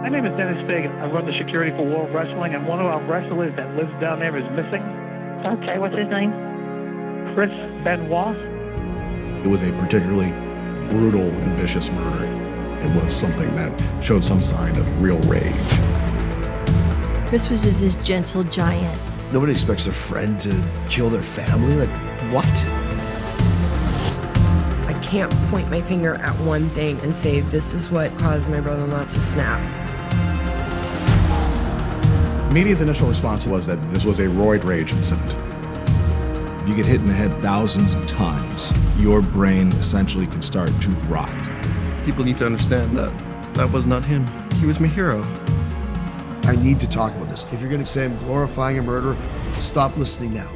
My name is Dennis Fagan. I run the security for World Wrestling, and one of our wrestlers that lives down there is missing. Okay, what's his name? Chris Benoit. It was a particularly brutal and vicious murder. It was something that showed some sign of real rage. Chris was just this gentle giant. Nobody expects their friend to kill their family. Like, what? I can't point my finger at one thing and say this is what caused my brother-in-law to snap. Media's initial response was that this was a roid rage incident. If you get hit in the head thousands of times, your brain essentially can start to rot. People need to understand that that was not him. He was my hero. I need to talk about this. If you're going to say I'm glorifying a murderer, stop listening now.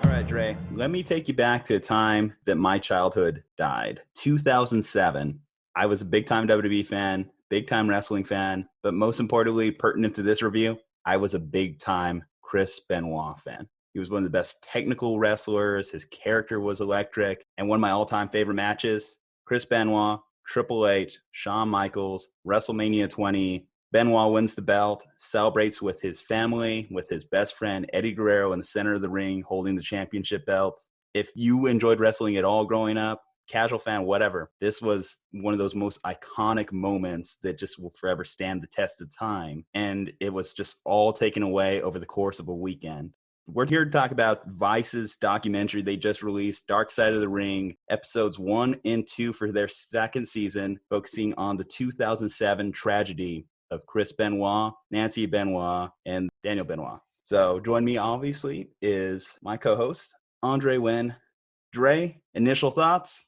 All right, Dre, let me take you back to a time that my childhood died. 2007. I was a big-time WWE fan, big-time wrestling fan, but most importantly, pertinent to this review, I was a big-time Chris Benoit fan. He was one of the best technical wrestlers. His character was electric. And one of my all-time favorite matches, Chris Benoit, Triple H, Shawn Michaels, WrestleMania 20. Benoit wins the belt, celebrates with his family, with his best friend, Eddie Guerrero, in the center of the ring, holding the championship belt. If you enjoyed wrestling at all growing up, casual fan, whatever, this was one of those most iconic moments that just will forever stand the test of time. And it was just all taken away over the course of a weekend. We're here to talk about Vice's documentary they just released, Dark Side of the Ring, episodes 1 and 2 for their second season, focusing on the 2007 tragedy of Chris Benoit, Nancy Benoit, and Daniel Benoit. So join me, obviously, is my co-host, Aundre Huynh. Dre, initial thoughts?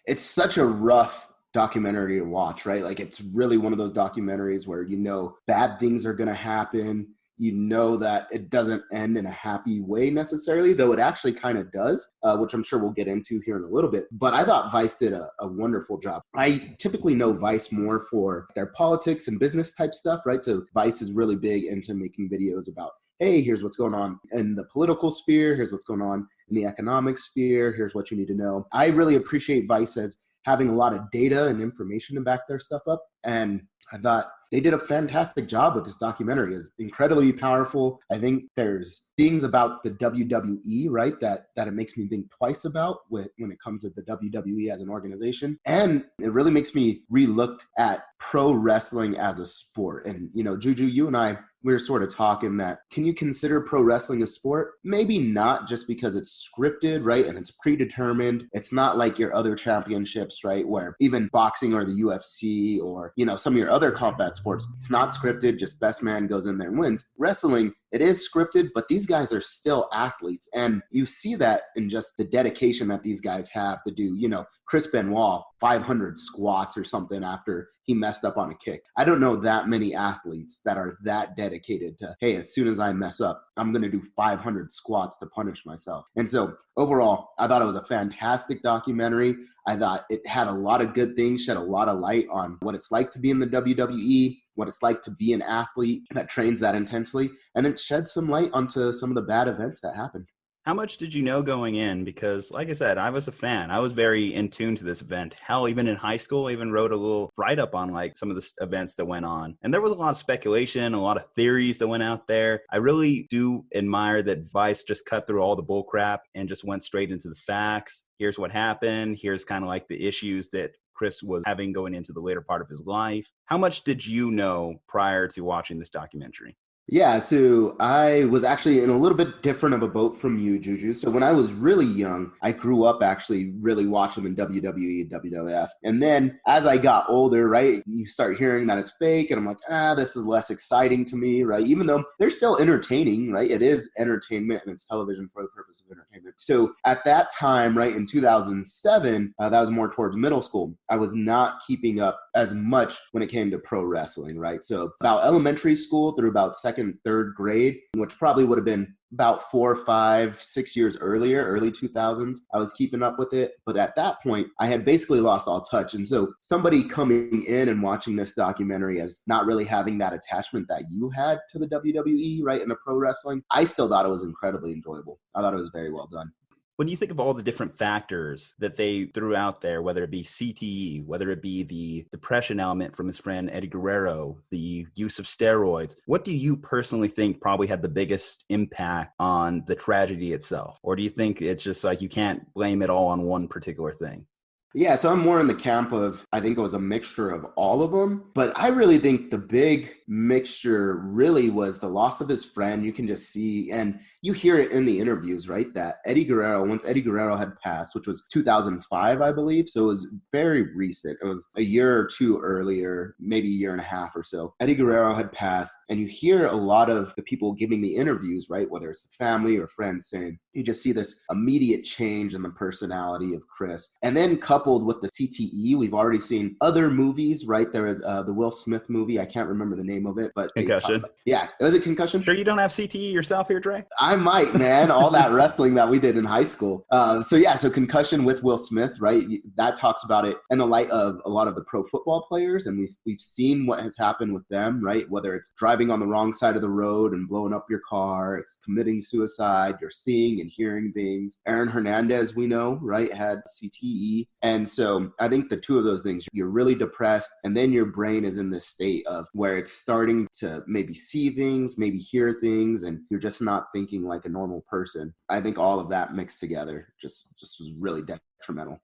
It's such a rough documentary to watch, right? Like, it's really one of those documentaries where you know bad things are going to happen. You know that it doesn't end in a happy way necessarily, though it actually kind of does, which I'm sure we'll get into here in a little bit. But I thought Vice did a wonderful job. I typically know Vice more for their politics and business type stuff, right? So Vice is really big into making videos about, hey, here's what's going on in the political sphere. Here's what's going on in the economic sphere. Here's what you need to know. I really appreciate Vice as having a lot of data and information to back their stuff up. And I thought they did a fantastic job with this documentary. It's incredibly powerful. I think there's things about the WWE, right, that it makes me think twice about when it comes to the WWE as an organization. And it really makes me relook at pro wrestling as a sport. And, you know, Juju, you and I, we were sort of talking that, can you consider pro wrestling a sport? Maybe not, just because it's scripted, right? And it's predetermined. It's not like your other championships, right? Where even boxing or the UFC or, you know, some of your other combat sports, it's not scripted, just best man goes in there and wins. Wrestling, it is scripted, but these guys are still athletes. And you see that in just the dedication that these guys have to do, you know, Chris Benoit, 500 squats or something after he messed up on a kick. I don't know that many athletes that are that dedicated to, hey, as soon as I mess up, I'm going to do 500 squats to punish myself. And so overall, I thought it was a fantastic documentary. I thought it had a lot of good things, shed a lot of light on what it's like to be in the WWE, what it's like to be an athlete that trains that intensely, and it shed some light onto some of the bad events that happened. How much did you know going in? Because, like I said, I was a fan. I was very in tune to this event. Hell, even in high school, I even wrote a little write-up on like some of the events that went on. And there was a lot of speculation, a lot of theories that went out there. I really do admire that Vice just cut through all the bull crap and just went straight into the facts. Here's what happened. Here's kind of like the issues that Chris was having going into the later part of his life. How much did you know prior to watching this documentary? Yeah, so I was actually in a little bit different of a boat from you, Juju. So when I was really young, I grew up actually really watching the WWE, WWF. And then as I got older, right, you start hearing that it's fake. And I'm like, this is less exciting to me, right? Even though they're still entertaining, right? It is entertainment and it's television for the purpose of entertainment. So at that time, right, in 2007, that was more towards middle school. I was not keeping up as much when it came to pro wrestling, right? So about elementary school through about second, third grade, which probably would have been about 4, 5, 6 years earlier, early 2000s, I was keeping up with it. But at that point, I had basically lost all touch. And so somebody coming in and watching this documentary as not really having that attachment that you had to the WWE, right, in the pro wrestling, I still thought it was incredibly enjoyable. I thought it was very well done. When you think of all the different factors that they threw out there, whether it be CTE, whether it be the depression element from his friend Eddie Guerrero, the use of steroids, what do you personally think probably had the biggest impact on the tragedy itself? Or do you think it's just like you can't blame it all on one particular thing? Yeah, so I'm more in the camp of, I think it was a mixture of all of them. But I really think the big mixture really was the loss of his friend. You can just see, and you hear it in the interviews, right? That Eddie Guerrero, once Eddie Guerrero had passed, which was 2005, I believe. So it was very recent. It was a year or two earlier, maybe a year and a half or so. Eddie Guerrero had passed, and you hear a lot of the people giving the interviews, right? Whether it's the family or friends saying, you just see this immediate change in the personality of Chris. And then coupled with the CTE, we've already seen other movies, right? There is the Will Smith movie. I can't remember the name of it, but Concussion. Yeah, was it Concussion? Sure you don't have CTE yourself here, Dre? I might, man. All that wrestling that we did in high school. So Concussion with Will Smith, right? That talks about it in the light of a lot of the pro football players, and we've seen what has happened with them, right? Whether it's driving on the wrong side of the road and blowing up your car, it's committing suicide, you're seeing and hearing things. Aaron Hernandez, we know, right, had CTE. And so I think the two of those things, you're really depressed, and then your brain is in this state of where it's starting to maybe see things, maybe hear things, and you're just not thinking like a normal person. I think all of that mixed together just was really detrimental.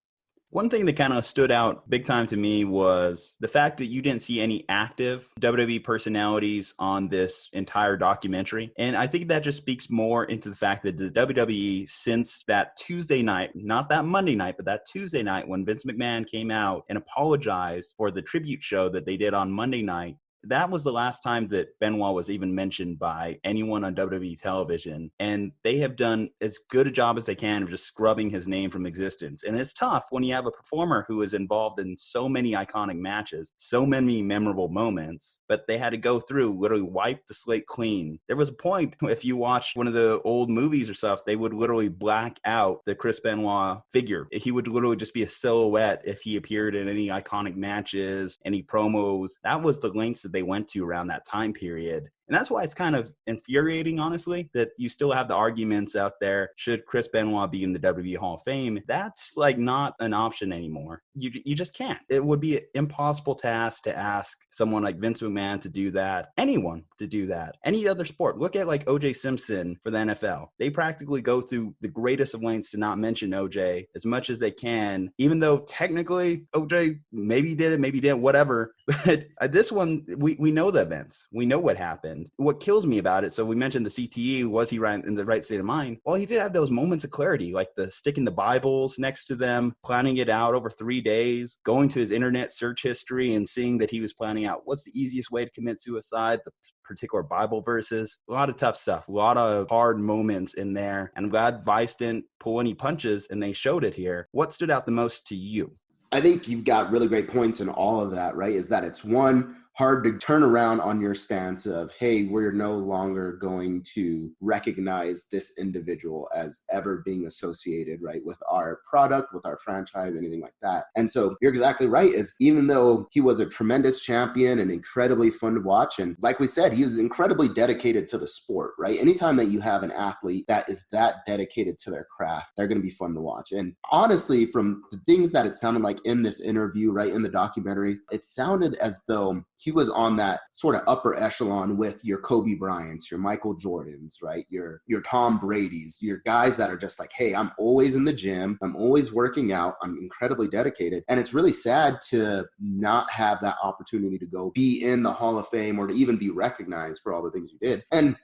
One thing that kind of stood out big time to me was the fact that you didn't see any active WWE personalities on this entire documentary. And I think that just speaks more into the fact that the WWE, since that Tuesday night, not that Monday night, but that Tuesday night when Vince McMahon came out and apologized for the tribute show that they did on Monday night, that was the last time that Benoit was even mentioned by anyone on WWE television. And they have done as good a job as they can of just scrubbing his name from existence. And it's tough when you have a performer who is involved in so many iconic matches, so many memorable moments, but they had to go through, literally wipe the slate clean. There was a point, if you watch one of the old movies or stuff, they would literally black out the Chris Benoit figure. He would literally just be a silhouette if he appeared in any iconic matches, any promos. That was the lengths that they went to around that time period. And that's why it's kind of infuriating, honestly, that you still have the arguments out there. Should Chris Benoit be in the WWE Hall of Fame? That's like not an option anymore. You just can't. It would be an impossible task to ask someone like Vince McMahon to do that. Anyone to do that. Any other sport. Look at like O.J. Simpson for the NFL. They practically go through the greatest of lengths to not mention O.J. as much as they can, even though technically O.J. maybe did it, maybe didn't, whatever. But this one, we know the events. We know what happened. What kills me about it, so we mentioned the CTE, was he right in the right state of mind? Well, he did have those moments of clarity, like the sticking the Bibles next to them, planning it out over 3 days, going to his internet search history and seeing that he was planning out what's the easiest way to commit suicide, the particular Bible verses. A lot of tough stuff, a lot of hard moments in there. And I'm glad Vice didn't pull any punches, and they showed it here. What stood out the most to you? I think you've got really great points in all of that, right? Is that it's one, hard to turn around on your stance of, hey, we're no longer going to recognize this individual as ever being associated, right, with our product, with our franchise, anything like that. And so you're exactly right, is even though he was a tremendous champion and incredibly fun to watch, and like we said, he was incredibly dedicated to the sport, right? Anytime that you have an athlete that is that dedicated to their craft, they're going to be fun to watch. And honestly, from the things that it sounded like in this interview, right, in the documentary, it sounded as though he was on that sort of upper echelon with your Kobe Bryants, your Michael Jordans, right? Your Tom Brady's, your guys that are just like, hey, I'm always in the gym. I'm always working out. I'm incredibly dedicated. And it's really sad to not have that opportunity to go be in the Hall of Fame or to even be recognized for all the things you did. And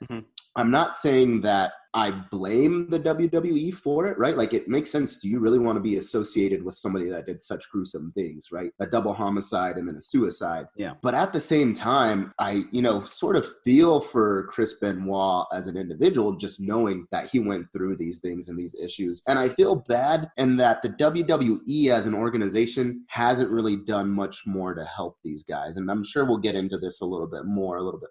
I'm not saying that I blame the WWE for it, right? Like, it makes sense. Do you really want to be associated with somebody that did such gruesome things, right? A double homicide and then a suicide. Yeah. But at the same time, I, sort of feel for Chris Benoit as an individual, just knowing that he went through these things and these issues. And I feel bad in that the WWE as an organization hasn't really done much more to help these guys. And I'm sure we'll get into this a little bit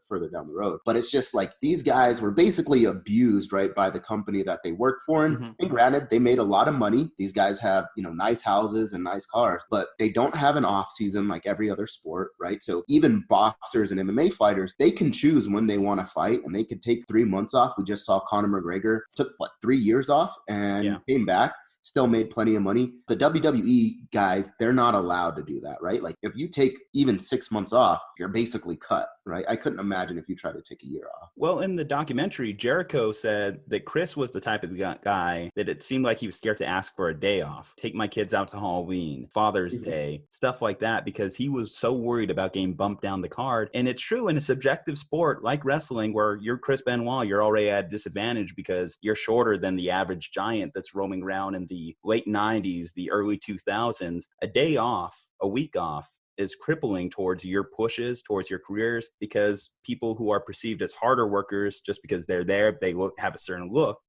further down the road. But it's just like these guys were basically abused, right, by the company that they work for. And, Mm-hmm. and granted, they made a lot of money. These guys have, nice houses and nice cars, but they don't have an off season like every other sport, right? So even boxers and MMA fighters, they can choose when they want to fight, and they could take 3 months off. We just saw Conor McGregor took 3 years off and came back. Still made plenty of money. The WWE guys, they're not allowed to do that, right? Like if you take even 6 months off, you're basically cut, right? I couldn't imagine if you tried to take a year off. Well, in the documentary, Jericho said that Chris was the type of guy that it seemed like he was scared to ask for a day off. Take my kids out to Halloween, Father's Day, stuff like that, because he was so worried about getting bumped down the card. And it's true in a subjective sport like wrestling, where you're Chris Benoit, you're already at a disadvantage because you're shorter than the average giant that's roaming around in the late 90s, the early 2000s. A day off, a week off is crippling towards your pushes, towards your careers, because people who are perceived as harder workers, just because they're there, they have a certain look,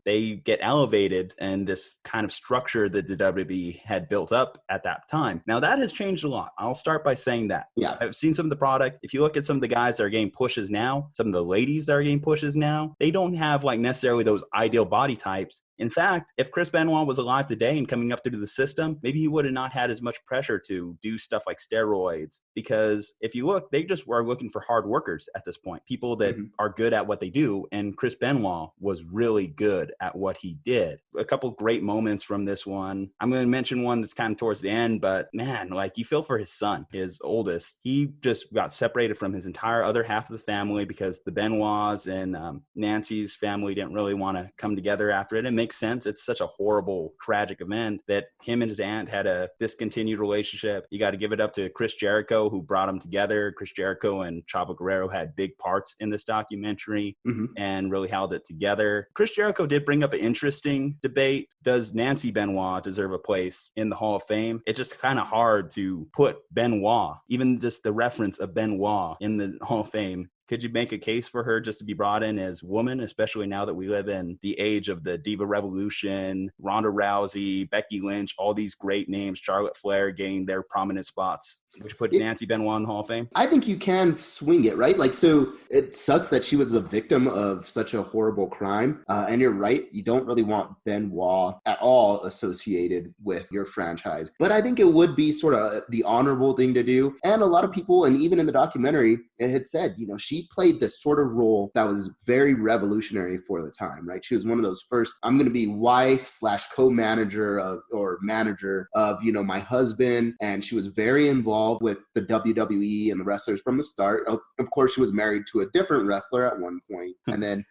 they get elevated, and this kind of structure that the WWE had built up at that time. Now that has changed a lot. I'll start by saying that. Yeah. I've seen some of the product. If you look at some of the guys that are getting pushes now, some of the ladies that are getting pushes now, they don't have like necessarily those ideal body types. In fact, if Chris Benoit was alive today and coming up through the system, maybe he would have not had as much pressure to do stuff like steroids. Because if you look, they just were looking for hard workers at this point, people that are good at what they do. And Chris Benoit was really good at what he did. A couple great moments from this one. I'm going to mention one that's kind of towards the end, but man, like you feel for his son, his oldest. He just got separated from his entire other half of the family because the Benoits and Nancy's family didn't really want to come together after it. It makes sense. It's such a horrible, tragic event that him and his aunt had a discontinued relationship. You got to give it up to Chris Jericho, who brought them together. Chris Jericho and Chavo Guerrero had big parts in this documentary and really held it together. Chris Jericho did bring up an interesting debate. Does Nancy Benoit deserve a place in the Hall of Fame? It's just kind of hard to put Benoit, even just the reference of Benoit, in the Hall of Fame. Could you make a case for her just to be brought in as woman, especially now that we live in the age of the Diva Revolution, Ronda Rousey, Becky Lynch, all these great names, Charlotte Flair getting their prominent spots, which put Nancy Benoit in the Hall of Fame? I think you can swing it, right? Like, so it sucks that she was a victim of such a horrible crime. And you're right. You don't really want Benoit at all associated with your franchise. But I think it would be sort of the honorable thing to do. And a lot of people, and even in the documentary, it had said, she played this sort of role that was very revolutionary for the time, right? She was one of those first, I'm going to be wife / co-manager or manager of, my husband. And she was very involved with the WWE and the wrestlers from the start. Of course, she was married to a different wrestler at one point. And then,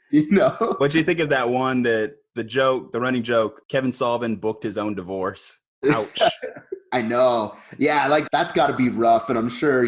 What do you think of that one, that the running joke, Kevin Sullivan booked his own divorce? Ouch. I know. Yeah, like that's got to be rough. And I'm sure,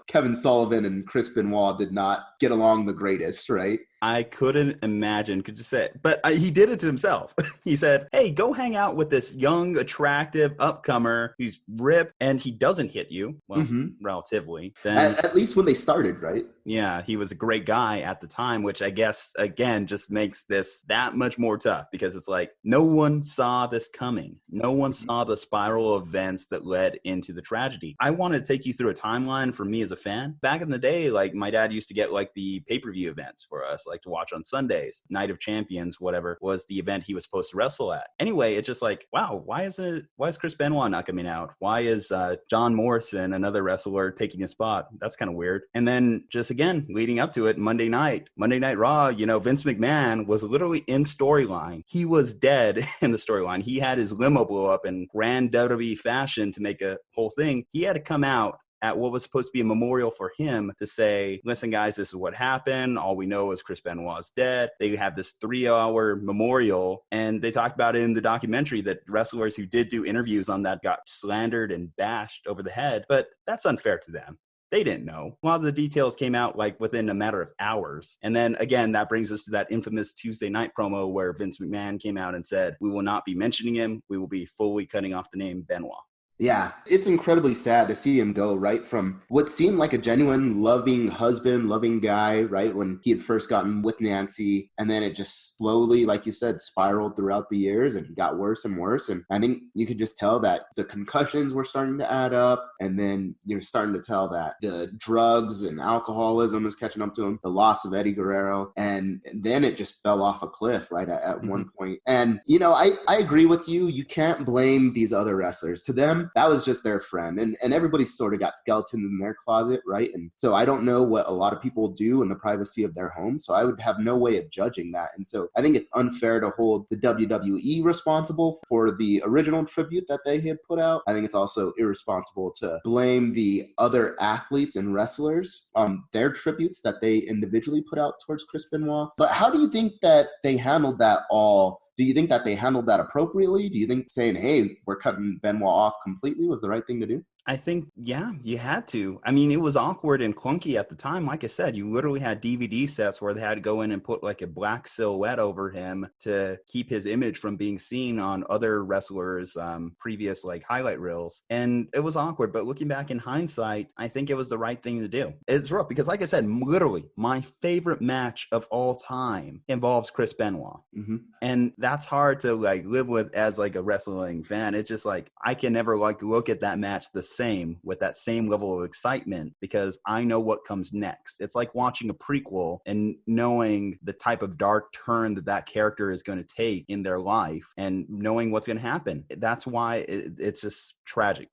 Kevin Sullivan and Chris Benoit did not get along the greatest, right? I couldn't imagine, could you say? But he did it to himself. He said, hey, go hang out with this young, attractive upcomer who's ripped, and he doesn't hit you. Well, relatively. Then, at least when they started, right? Yeah, he was a great guy at the time, which I guess, again, just makes this that much more tough, because it's like no one saw this coming. No one saw the spiral of events that led into the tragedy. I want to take you through a timeline for me as a fan. Back in the day, like my dad used to get like the pay-per-view events for us, like to watch on Sundays. Night of Champions, whatever, was the event he was supposed to wrestle at. Anyway, it's just like, wow, why is Chris Benoit not coming out? Why is John Morrison, another wrestler, taking his spot? That's kind of weird. And then just again, leading up to it, Monday Night Raw, Vince McMahon was literally in storyline. He was dead in the storyline. He had his limo blow up in grand WWE fashion to make a whole thing. He had to come out at what was supposed to be a memorial for him to say, listen, guys, this is what happened. All we know is Chris Benoit's dead. They have this 3-hour memorial, and they talked about it in the documentary that wrestlers who did do interviews on that got slandered and bashed over the head, but that's unfair to them. They didn't know. A lot of the details came out like within a matter of hours. And then again, that brings us to that infamous Tuesday night promo where Vince McMahon came out and said, we will not be mentioning him. We will be fully cutting off the name Benoit. Yeah, it's incredibly sad to see him go, right? From what seemed like a genuine, loving husband, loving guy, right? When he had first gotten with Nancy, and then it just slowly, like you said, spiraled throughout the years and got worse and worse. And I think you could just tell that the concussions were starting to add up. And then you're starting to tell that the drugs and alcoholism is catching up to him, the loss of Eddie Guerrero. And then it just fell off a cliff, right? At one point. And, you know, I agree with you. You can't blame these other wrestlers. To them, that was just their friend. And everybody's sort of got skeletons in their closet, right? And so I don't know what a lot of people do in the privacy of their home. So I would have no way of judging that. And so I think it's unfair to hold the WWE responsible for the original tribute that they had put out. I think it's also irresponsible to blame the other athletes and wrestlers on their tributes that they individually put out towards Chris Benoit. But how do you think that they handled that all? Do you think that they handled that appropriately? Do you think saying, hey, we're cutting Benoit off completely was the right thing to do? I think, yeah, you had to. I mean, it was awkward and clunky at the time. Like I said, you literally had DVD sets where they had to go in and put like a black silhouette over him to keep his image from being seen on other wrestlers' previous like highlight reels. And it was awkward. But looking back in hindsight, I think it was the right thing to do. It's rough because, like I said, literally my favorite match of all time involves Chris Benoit. Mm-hmm. And that's hard to like live with as like a wrestling fan. It's just like I can never like look at that match the same with that same level of excitement because I know what comes next. It's like watching a prequel and knowing the type of dark turn that character is going to take in their life and knowing what's going to happen. That's why it's just tragic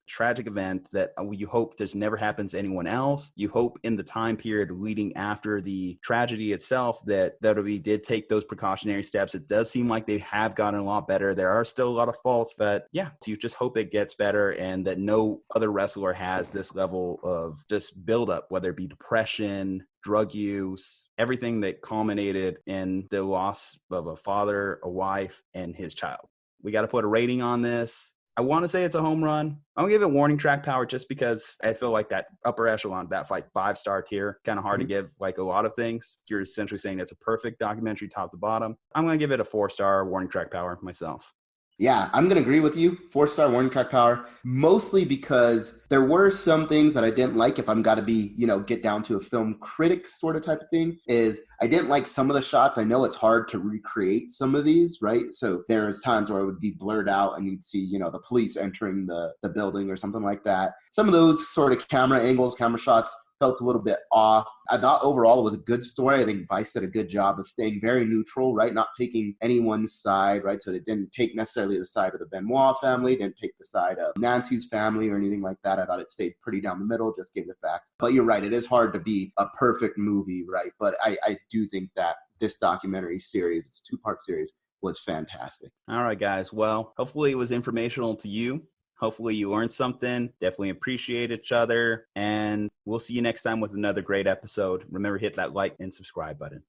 event that you hope this never happens to anyone else. You hope in the time period leading after the tragedy itself that WWE did take those precautionary steps. It does seem like they have gotten a lot better. There are still a lot of faults, but yeah, so you just hope it gets better and that no other wrestler has this level of just buildup, whether it be depression, drug use, everything that culminated in the loss of a father, a wife, and his child. We got to put a rating on this. I want to say it's a home run. I'm going to give it warning track power just because I feel like that upper echelon, that like 5-star tier, kind of hard to give like a lot of things. You're essentially saying it's a perfect documentary top to bottom. I'm going to give it a 4-star warning track power myself. Yeah, I'm going to agree with you. 4-star warning track power, mostly because there were some things that I didn't like. If I'm got to be, get down to a film critic sort of type of thing, is I didn't like some of the shots. I know it's hard to recreate some of these, right? So there's times where it would be blurred out and you'd see, the police entering the building or something like that. Some of those sort of camera angles, camera shots felt a little bit off. I thought overall it was a good story. I think Vice did a good job of staying very neutral, right? Not taking anyone's side, right? So they didn't take necessarily the side of the Benoit family, didn't take the side of Nancy's family or anything like that. I thought it stayed pretty down the middle, just gave the facts. But you're right, it is hard to be a perfect movie, right? But I do think that this documentary series, it's a 2-part series, was fantastic. All right, guys. Well, hopefully it was informational to you. Hopefully you learned something. Definitely appreciate each other. And we'll see you next time with another great episode. Remember, hit that like and subscribe button.